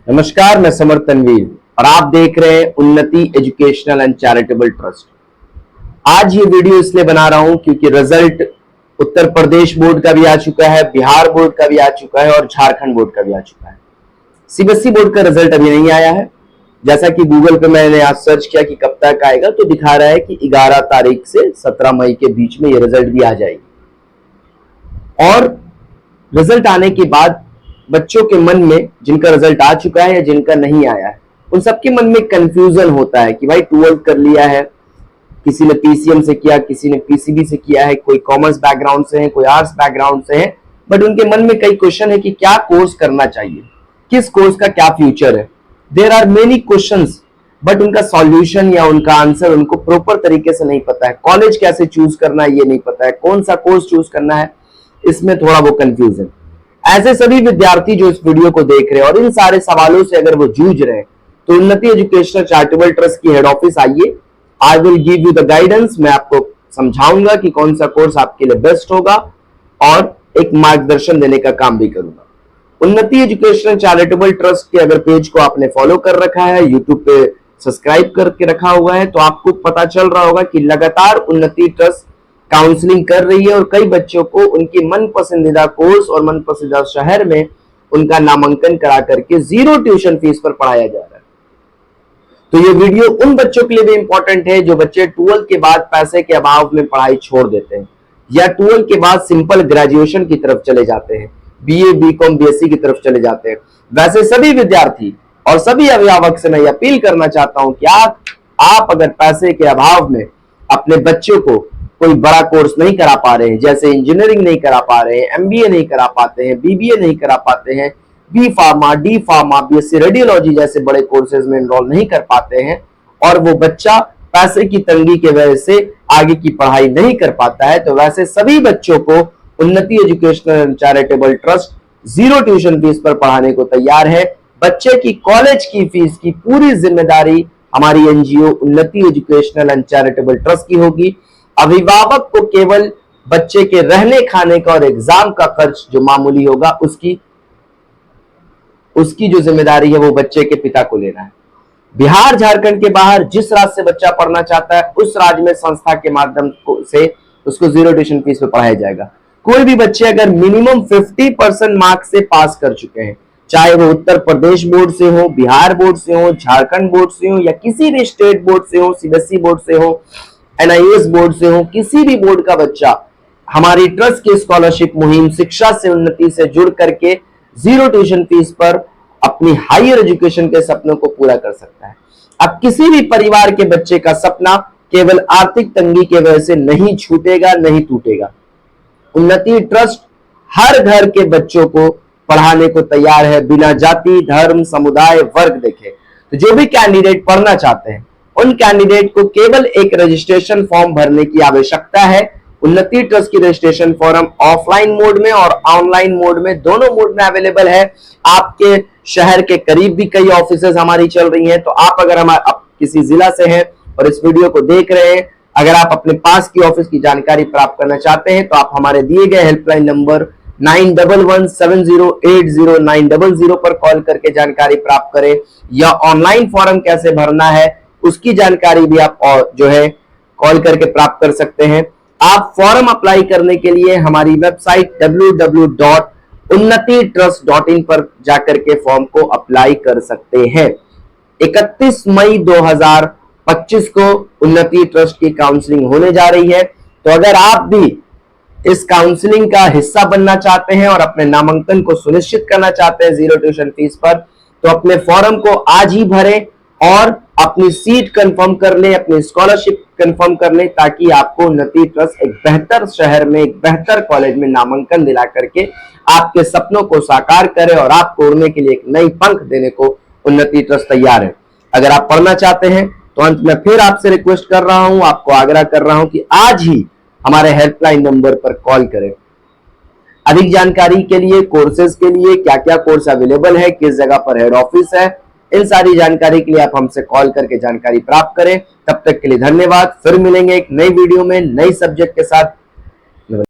नमस्कार, मैं समर तनवीर और आप देख रहे हैं उन्नति एजुकेशनल एंड चैरिटेबल ट्रस्ट। आज ये वीडियो इसलिए बना रहा हूं क्योंकि रिजल्ट उत्तर प्रदेश बोर्ड का भी आ चुका है, बिहार बोर्ड का भी आ चुका है और झारखंड बोर्ड का भी आ चुका है। सीबीएसई बोर्ड का रिजल्ट अभी नहीं आया है। जैसा कि गूगल पे मैंने आज सर्च किया कि कब तक आएगा, तो दिखा रहा है कि 11 तारीख से 17 मई के बीच में ये रिजल्ट भी आ जाएगी। और रिजल्ट आने के बाद बच्चों के मन में, जिनका रिजल्ट आ चुका है या जिनका नहीं आया है, उन सबके मन में कंफ्यूजन होता है कि भाई 12th कर लिया है, किसी ने पीसीएम से किया, किसी ने पीसीबी से किया है, कोई कॉमर्स बैकग्राउंड से है, कोई आर्ट्स बैकग्राउंड से है, बट उनके मन में कई क्वेश्चन है कि क्या कोर्स करना चाहिए, किस कोर्स का क्या फ्यूचर है। There are many questions, but उनका सॉल्यूशन या उनका आंसर उनको प्रॉपर तरीके से नहीं पता है। कॉलेज कैसे चूज करना है ये नहीं पता है, कौन सा कोर्स चूज करना है इसमें थोड़ा वो कंफ्यूज है। ऐसे सभी विद्यार्थी जो इस वीडियो को देख रहे हैं और इन सारे सवालों से अगर वो जूझ रहे हैं, तो उन्नति एजुकेशनल चैरिटेबल ट्रस्ट की हेड ऑफिस आइए। I will give you the guidance. मैं आपको समझाऊंगा कि कौन सा कोर्स आपके लिए बेस्ट होगा और एक मार्गदर्शन देने का काम भी करूंगा। उन्नति एजुकेशनल चैरिटेबल ट्रस्ट के अगर पेज को आपने फॉलो कर रखा है, यूट्यूब पे सब्सक्राइब करके रखा हुआ है, तो आपको पता चल रहा होगा कि लगातार उन्नति ट्रस्ट काउंसलिंग कर रही है और कई बच्चों को उनकी मन पसंदीदा कोर्स और मन पसंदीदा शहर में उनका नामांकन करा करके 0 ट्यूशन फीस पर पढ़ाया जा रहा है। तो ये वीडियो उन बच्चों के लिए भी इंपॉर्टेंट है जो बच्चे 12th के बाद पैसे के अभाव में पढ़ाई छोड़ देते हैं या 12th के बाद सिंपल ग्रेजुएशन की तरफ चले जाते हैं, बीए, बीकॉम, बीएससी की तरफ चले जाते हैं। वैसे सभी विद्यार्थी और सभी अभिभावक से मैं अपील करना चाहता हूं कि आप अगर पैसे के अभाव में अपने बच्चों को कोई बड़ा कोर्स नहीं करा पा रहे हैं, जैसे इंजीनियरिंग नहीं करा पा रहे हैं, एमबीए नहीं करा पाते हैं, बीबीए नहीं करा पाते हैं, B pharma, D pharma, BSc radiology जैसे बड़े कोर्सेज में एनरोल नहीं कर पाते हैं और वो बच्चा पैसे की तंगी की वजह से आगे की पढ़ाई नहीं कर पाता है, तो वैसे सभी बच्चों को उन्नति educational and charitable trust 0 tuition fees पर पढ़ाने को तैयार है। बच्चे की कॉलेज की फीस की पूरी जिम्मेदारी हमारी एनजीओ उन्नति एजुकेशनल एंड चैरिटेबल ट्रस्ट की होगी। अभिभावक को केवल बच्चे के रहने खाने का और एग्जाम का खर्च जो मामूली होगा उसकी जो जिम्मेदारी है वो बच्चे के पिता को लेना है। बिहार झारखंड के बाहर जिस राज्य से बच्चा पढ़ना चाहता है उस राज्य में संस्था के माध्यम से उसको 0 ट्यूशन फीस में पढ़ाया जाएगा। कोई भी बच्चे अगर मिनिमम 50% मार्क्स से पास कर चुके हैं, चाहे वो उत्तर प्रदेश बोर्ड से हो, बिहार बोर्ड से हो, झारखंड बोर्ड से हो या किसी भी स्टेट बोर्ड से हो, सीबीएसई बोर्ड से हो, एनआईएस बोर्ड से हो, किसी भी बोर्ड का बच्चा हमारी ट्रस्ट की स्कॉलरशिप मुहिम शिक्षा से उन्नति से जुड़ करके 0 ट्यूशन फीस पर अपनी हायर एजुकेशन के सपनों को पूरा कर सकता है। अब किसी भी परिवार के बच्चे का सपना केवल आर्थिक तंगी की वजह से नहीं छूटेगा, नहीं टूटेगा। उन्नति ट्रस्ट हर घर के बच्चों को पढ़ाने को तैयार है, बिना जाति, धर्म, समुदाय, वर्ग देखे। तो जो भी कैंडिडेट पढ़ना चाहते हैं उन कैंडिडेट को केवल एक रजिस्ट्रेशन फॉर्म भरने की आवश्यकता है। उन्नति ट्रस्ट की रजिस्ट्रेशन फॉर्म ऑफलाइन मोड में और ऑनलाइन मोड में, दोनों मोड में अवेलेबल है। आपके शहर के करीब भी कई ऑफिसेज हमारी चल रही हैं, तो आप अगर आप किसी जिला से हैं और इस वीडियो को देख रहे हैं, अगर आप अपने पास की ऑफिस की जानकारी प्राप्त करना चाहते हैं तो आप हमारे दिए गए हेल्पलाइन नंबर 9117080900 पर कॉल करके जानकारी प्राप्त करें, या ऑनलाइन फॉर्म कैसे भरना है उसकी जानकारी भी आप जो है कॉल करके प्राप्त कर सकते हैं। आप फॉर्म अप्लाई करने के लिए हमारी वेबसाइट www.unnatitrust.in पर जाकर के फॉर्म को अप्लाई कर सकते हैं। 31 मई 2025 को उन्नति ट्रस्ट की काउंसलिंग होने जा रही है, तो अगर आप भी इस काउंसलिंग का हिस्सा बनना चाहते हैं और अपने नामांकन को सुनिश्चित करना चाहते हैं 0 ट्यूशन फीस पर, तो अपने फॉर्म को आज ही भरें और अपनी सीट कंफर्म कर लें, अपनी स्कॉलरशिप कंफर्म कर लें, ताकि आपको उन्नति ट्रस्ट एक बेहतर शहर में, एक बेहतर कॉलेज में नामांकन दिला करके आपके सपनों को साकार करे और आपको उड़ने के लिए एक नई पंख देने को उन्नति ट्रस्ट तैयार है। अगर आप पढ़ना चाहते हैं तो अंत में फिर आपसे रिक्वेस्ट कर रहा हूं, आपको आग्रह कर रहा हूं कि आज ही हमारे हेल्पलाइन नंबर पर कॉल करें। अधिक जानकारी के लिए, कोर्सेज के लिए, क्या क्या कोर्स अवेलेबल है, किस जगह पर हेड ऑफिस है, इन सारी जानकारी के लिए आप हमसे कॉल करके जानकारी प्राप्त करें। तब तक के लिए धन्यवाद। फिर मिलेंगे एक नई वीडियो में नई सब्जेक्ट के साथ।